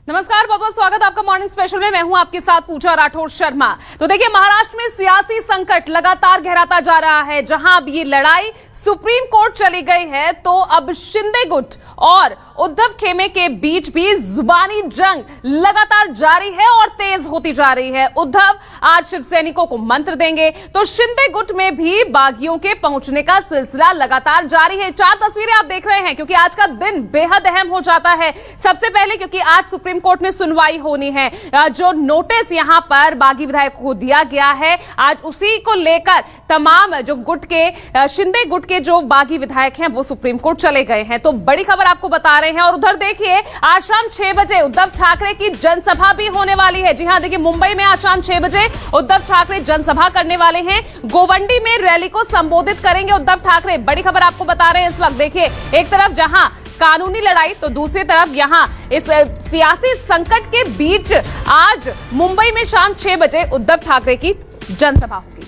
नमस्कार, बहुत बहुत स्वागत आपका मॉर्निंग स्पेशल में। मैं हूं आपके साथ पूजा राठौर शर्मा। तो देखिए, महाराष्ट्र में सियासी संकट लगातार गहराता जा रहा है। जहां अब ये लड़ाई सुप्रीम कोर्ट चली गई है, तो अब शिंदे गुट और उद्धव खेमे के बीच भी जुबानी जंग लगातार जारी है और तेज होती जा रही है। उद्धव आज शिव सैनिकों को मंत्र देंगे, तो शिंदे गुट में भी बागियों के पहुंचने का सिलसिला लगातार जारी है। 4 तस्वीरें आप देख रहे हैं, क्योंकि आज का दिन बेहद अहम हो जाता है। सबसे पहले क्योंकि आज सुप्रीम कोर्ट में सुनवाई होनी है। जो नोटिस यहां पर बागी विधायकों को दिया गया है, आज उसी को लेकर तमाम जो गुट के शिंदे गुट के जो बागी विधायक हैं वो सुप्रीम कोर्ट चले गए हैं। तो बड़ी खबर आपको बता रहे हैं। और उधर देखिए, आज शाम 6 बजे उद्धव ठाकरे की जनसभा भी होने वाली है। जी हां, देखिए, मुंबई में आज शाम 6 बजे उद्धव ठाकरे जनसभा करने वाले हैं। गोवंडी में रैली को संबोधित करेंगे उद्धव ठाकरे। बड़ी खबर आपको बता रहे हैं इस वक्त। देखिए, एक तरफ जहां कानूनी लड़ाई, तो दूसरी तरफ यहां इस सियासी संकट के बीच आज मुंबई में शाम 6 बजे उद्धव ठाकरे की जनसभा होगी।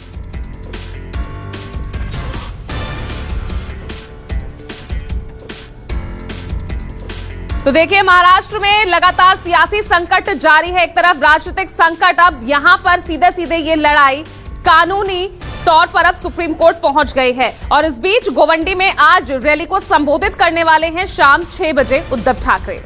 तो देखिए, महाराष्ट्र में लगातार सियासी संकट जारी है। एक तरफ राजनीतिक संकट, अब यहां पर सीधे सीधे ये लड़ाई कानूनी तौर पर अब सुप्रीम कोर्ट पहुंच गई है। और इस बीच गोवंडी में आज रैली को संबोधित करने वाले हैं शाम 6 बजे उद्धव ठाकरे।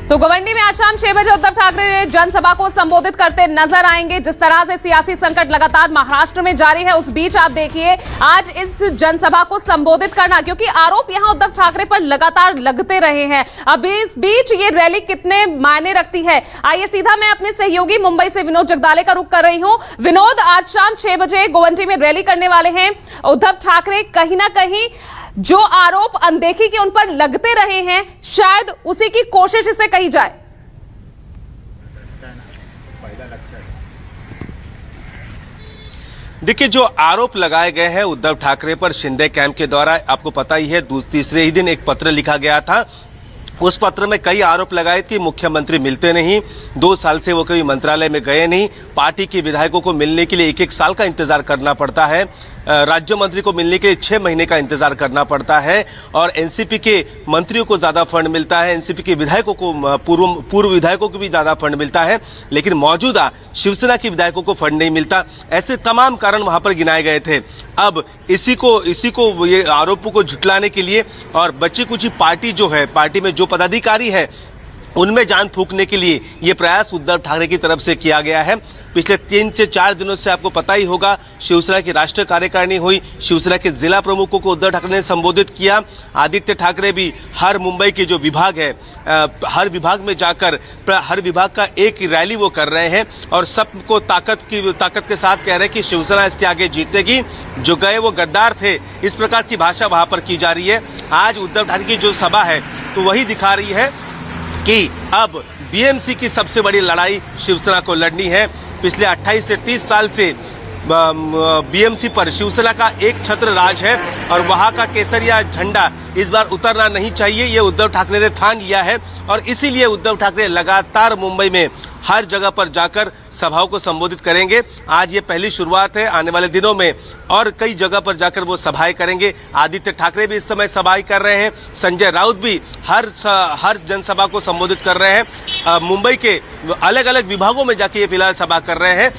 तो गोवंडी में आज शाम 6 बजे उद्धव ठाकरे जनसभा को संबोधित करते नजर आएंगे। जिस तरह से सियासी संकट लगातार महाराष्ट्र में जारी है, उस बीच आप देखिए आज इस जनसभा को संबोधित करना, क्योंकि आरोप यहां उद्धव ठाकरे पर लगातार लगते रहे हैं। अब इस बीच ये रैली कितने मायने रखती है, आइए सीधा मैं अपने सहयोगी मुंबई से विनोद जगदाले का रुख कर रही हूं। विनोद, आज शाम 6 बजे गोवंडी में रैली करने वाले हैं उद्धव ठाकरे। कहीं ना कहीं जो आरोप अनदेखी के उन पर लगते रहे हैं, शायद उसी की कोशिश इसे कही जाए। देखिए, जो आरोप लगाए गए हैं उद्धव ठाकरे पर शिंदे कैंप के द्वारा, आपको पता ही है, तीसरे ही दिन एक पत्र लिखा गया था। उस पत्र में कई आरोप लगाए कि मुख्यमंत्री मिलते नहीं, 2 साल से वो कभी मंत्रालय में गए नहीं, पार्टी के विधायकों को मिलने के लिए 1-1 साल का इंतजार करना पड़ता है, राज्य मंत्री को मिलने के लिए 6 महीने का इंतजार करना पड़ता है, और एनसीपी के मंत्रियों को ज्यादा फंड मिलता है, एनसीपी के विधायकों को, पूर्व विधायकों को भी ज्यादा फंड मिलता है, लेकिन मौजूदा शिवसेना के विधायकों को फंड नहीं मिलता। ऐसे तमाम कारण वहां पर गिनाए गए थे। अब इसी को ये आरोपों को झुटलाने के लिए और बची कुछ पार्टी जो है, पार्टी में जो पदाधिकारी है, उनमें जान फूंकने के लिए ये प्रयास उद्धव ठाकरे की तरफ से किया गया है। पिछले 3 से 4 दिनों से आपको पता ही होगा, शिवसेना की राष्ट्रीय कार्यकारिणी हुई, शिवसेना के जिला प्रमुखों को उद्धव ठाकरे ने संबोधित किया। आदित्य ठाकरे भी हर मुंबई के जो विभाग है, हर विभाग में जाकर हर विभाग का एक रैली वो कर रहे हैं और सबको ताकत के साथ कह रहे हैं कि शिवसेना इसके आगे जीतेगी, जो गए वो गद्दार थे, इस प्रकार की भाषा वहां पर की जा रही है। आज उद्धव ठाकरे की जो सभा है, तो वही दिखा रही है कि अब बीएमसी की सबसे बड़ी लड़ाई शिवसेना को लड़नी है। पिछले 28 से 30 साल से बीएमसी पर शिवसेना का एक छत्र राज है और वहां का केसरिया झंडा इस बार उतरना नहीं चाहिए, ये उद्धव ठाकरे ने ठान लिया है। और इसीलिए उद्धव ठाकरे लगातार मुंबई में हर जगह पर जाकर सभाओं को संबोधित करेंगे। आज ये पहली शुरुआत है, आने वाले दिनों में और कई जगह पर जाकर वो सभाएं करेंगे। आदित्य ठाकरे भी इस समय सभाएं कर रहे हैं, संजय राउत भी हर जनसभा को संबोधित कर रहे हैं। मुंबई के अलग अलग विभागों में जाके ये फिलहाल सभा कर रहे हैं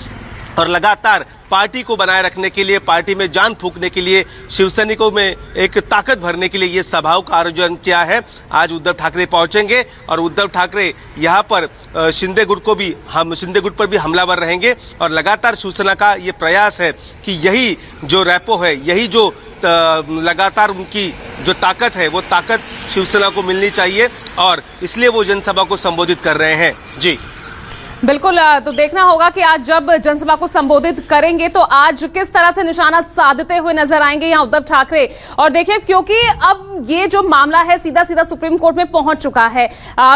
और लगातार पार्टी को बनाए रखने के लिए, पार्टी में जान फूंकने के लिए, शिवसैनिकों में एक ताकत भरने के लिए ये सभाओं का आयोजन किया है। आज उद्धव ठाकरे पहुंचेंगे और उद्धव ठाकरे यहाँ पर शिंदे गुट पर भी हमलावर रहेंगे। और लगातार शिवसेना का ये प्रयास है कि यही जो रैपो है, यही जो लगातार उनकी जो ताकत है, वो ताकत शिवसेना को मिलनी चाहिए और इसलिए वो जनसभा को संबोधित कर रहे हैं। जी बिल्कुल, तो देखना होगा कि आज जब जनसभा को संबोधित करेंगे तो आज किस तरह से निशाना साधते हुए नजर आएंगे यहाँ उद्धव ठाकरे। और देखिए, क्योंकि अब ये जो मामला है सीधा सीधा सुप्रीम कोर्ट में पहुंच चुका है।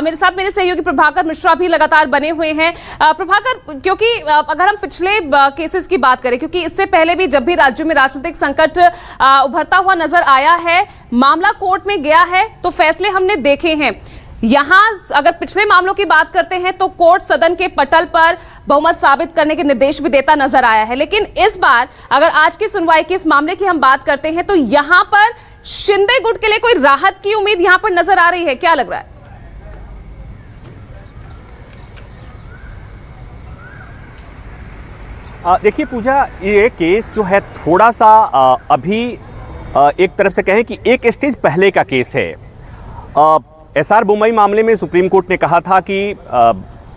मेरे साथ मेरे सहयोगी प्रभाकर मिश्रा भी लगातार बने हुए हैं। प्रभाकर, क्योंकि अगर हम पिछले केसेस की बात करें, क्योंकि इससे पहले भी जब भी राज्य में राजनीतिक संकट उभरता हुआ नजर आया है, मामला कोर्ट में गया है तो फैसले हमने देखे हैं। यहां अगर पिछले मामलों की बात करते हैं तो कोर्ट सदन के पटल पर बहुमत साबित करने के निर्देश भी देता नजर आया है, लेकिन इस बार अगर आज की सुनवाई की इस मामले की हम बात करते हैं तो यहां पर शिंदे गुट के लिए कोई राहत की उम्मीद यहां पर नजर आ रही है, क्या लग रहा है? देखिए पूजा, ये केस जो है थोड़ा सा अभी एक तरफ से कहें कि एक स्टेज पहले का केस है। एसआर बोमई मामले में सुप्रीम कोर्ट ने कहा था कि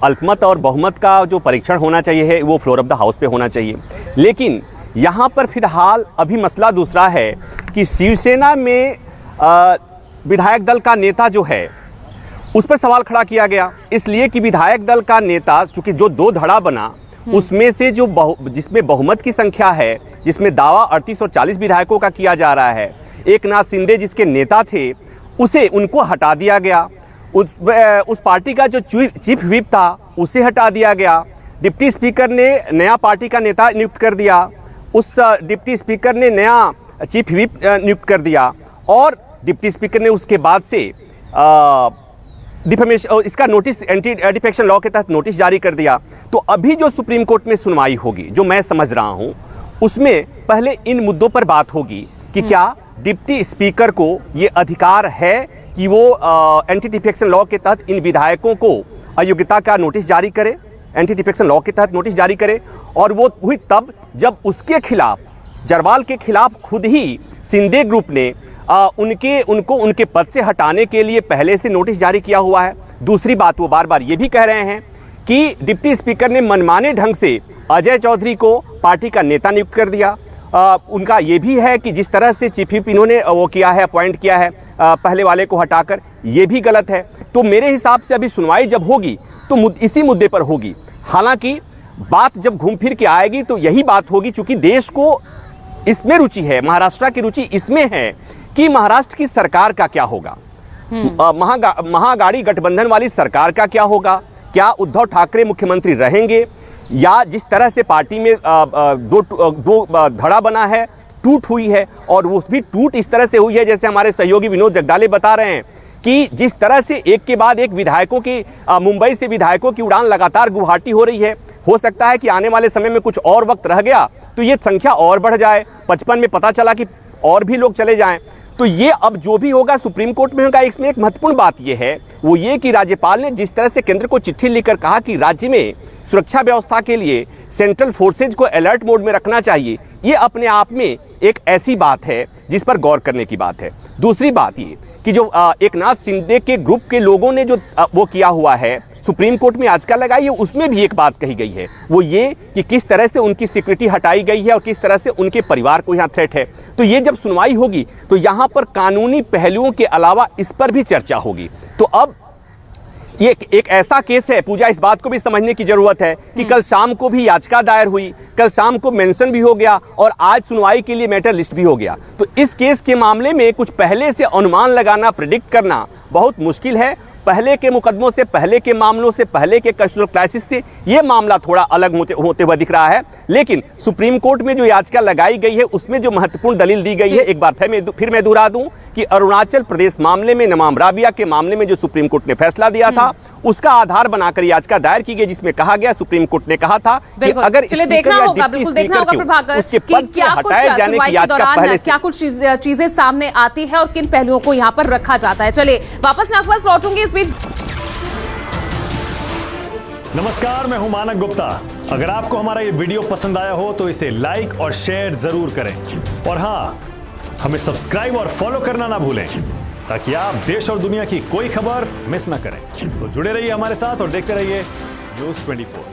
अल्पमत और बहुमत का जो परीक्षण होना चाहिए है वो फ्लोर ऑफ द हाउस पे होना चाहिए, लेकिन यहाँ पर फिलहाल अभी मसला दूसरा है कि शिवसेना में विधायक दल का नेता जो है उस पर सवाल खड़ा किया गया, इसलिए कि विधायक दल का नेता चूंकि जो दो धड़ा बना उसमें से जो जिसमें बहुमत की संख्या है, जिसमें दावा 38 और 40 विधायकों का किया जा रहा है, एकनाथ शिंदे जिसके नेता थे उसे उनको हटा दिया गया। उस पार्टी का जो चीफ व्हिप था उसे हटा दिया गया। डिप्टी स्पीकर ने नया पार्टी का नेता नियुक्त कर दिया, उस डिप्टी स्पीकर ने नया चीफ व्हिप नियुक्त कर दिया और डिप्टी स्पीकर ने उसके बाद से डिफेमेशन इसका नोटिस एंटी डिफेक्शन लॉ के तहत नोटिस जारी कर दिया। तो अभी जो सुप्रीम कोर्ट में सुनवाई होगी, जो मैं समझ रहा हूं, उसमें पहले इन मुद्दों पर बात होगी कि क्या डिप्टी स्पीकर को ये अधिकार है कि वो एंटी डिफेक्शन लॉ के तहत इन विधायकों को अयोग्यता का नोटिस जारी करे, एंटी डिफेक्शन लॉ के तहत नोटिस जारी करे। और वो हुई तब जब उसके खिलाफ, जरवाल के खिलाफ खुद ही शिंदे ग्रुप ने उनको उनके पद से हटाने के लिए पहले से नोटिस जारी किया हुआ है। दूसरी बात, वो बार बार ये भी कह रहे हैं कि डिप्टी स्पीकर ने मनमाने ढंग से अजय चौधरी को पार्टी का नेता नियुक्त कर दिया। उनका ये भी है कि जिस तरह से चीफ व्हिप इन्होंने वो किया है, अपॉइंट किया है पहले वाले को हटाकर, ये भी गलत है। तो मेरे हिसाब से अभी सुनवाई जब होगी तो इसी मुद्दे पर होगी। हालांकि बात जब घूम फिर के आएगी तो यही बात होगी, चूंकि देश को इसमें रुचि है, महाराष्ट्र की रुचि इसमें है कि महाराष्ट्र की सरकार का क्या होगा, महागाड़ी गठबंधन वाली सरकार का क्या होगा, क्या उद्धव ठाकरे मुख्यमंत्री रहेंगे, या जिस तरह से पार्टी में दो धड़ा बना है, टूट हुई है, और वो भी टूट इस तरह से हुई है जैसे हमारे सहयोगी विनोद जगदाले बता रहे हैं कि जिस तरह से एक के बाद एक विधायकों की मुंबई से विधायकों की उड़ान लगातार गुवाहाटी हो रही है। हो सकता है कि आने वाले समय में कुछ और वक्त रह गया तो ये संख्या और बढ़ जाए, 55 में पता चला कि और भी लोग चले जाएं। तो ये अब जो भी होगा सुप्रीम कोर्ट में होगा। इसमें एक महत्वपूर्ण बात यह है, वो ये कि राज्यपाल ने जिस तरह से केंद्र को चिट्ठी लिखकर कहा कि राज्य में सुरक्षा व्यवस्था के लिए सेंट्रल फोर्सेज को अलर्ट मोड में रखना चाहिए, ये अपने आप में एक ऐसी बात है जिस पर गौर करने की बात है। दूसरी बात ये कि जो एकनाथ शिंदे के ग्रुप के लोगों ने जो वो किया हुआ है, सुप्रीम कोर्ट में आजकल लगाई है, उसमें भी एक बात कही गई है, वो ये कि किस तरह से उनकी सिक्योरिटी हटाई गई है और किस तरह से उनके परिवार को यहाँ थ्रेट है। तो ये जब सुनवाई होगी तो यहाँ पर कानूनी पहलुओं के अलावा इस पर भी चर्चा होगी। तो अब ये एक ऐसा केस है, पूजा, इस बात को भी समझने की जरूरत है कि कल शाम को भी याचिका दायर हुई, कल शाम को मेंशन भी हो गया और आज सुनवाई के लिए मैटर लिस्ट भी हो गया। तो इस केस के मामले में कुछ पहले से अनुमान लगाना, प्रेडिक्ट करना बहुत मुश्किल है। पहले के मुकदमों से, पहले के मामलों से, पहले के कल्चरल क्राइसिस से ये मामला थोड़ा अलग होते हुए दिख रहा है। लेकिन सुप्रीम कोर्ट में जो याचिका लगाई गई है उसमें जो महत्वपूर्ण दलील दी गई है, एक बार फिर मैं दोहरा दूं कि अरुणाचल प्रदेश मामले में, नमाम राबिया के मामले में जो सुप्रीम कोर्ट ने फैसला दिया था उसका आधार बनाकर याचिका दायर की गई, जिसमें कहा गया, सुप्रीम कोर्ट ने कहा था कि अगर देखना होगा, बिल्कुल देखना होगा प्रभाकर कि क्या कुछ सुनवाई के दौरान क्या कुछ चीजें सामने आती है और किन पहलुओं को यहाँ पर रखा जाता है। चलिए वापस मैं आपके पास लौटूंगी इस बीच। नमस्कार, मैं हूं मानक गुप्ता। अगर आपको हमारा ये वीडियो पसंद आया हो तो इसे लाइक और शेयर जरूर करें, और हां, हमें सब्सक्राइब और फॉलो करना ना भूलें ताकि आप देश और दुनिया की कोई खबर मिस ना करें। तो जुड़े रहिए हमारे साथ और देखते रहिए न्यूज़ 24।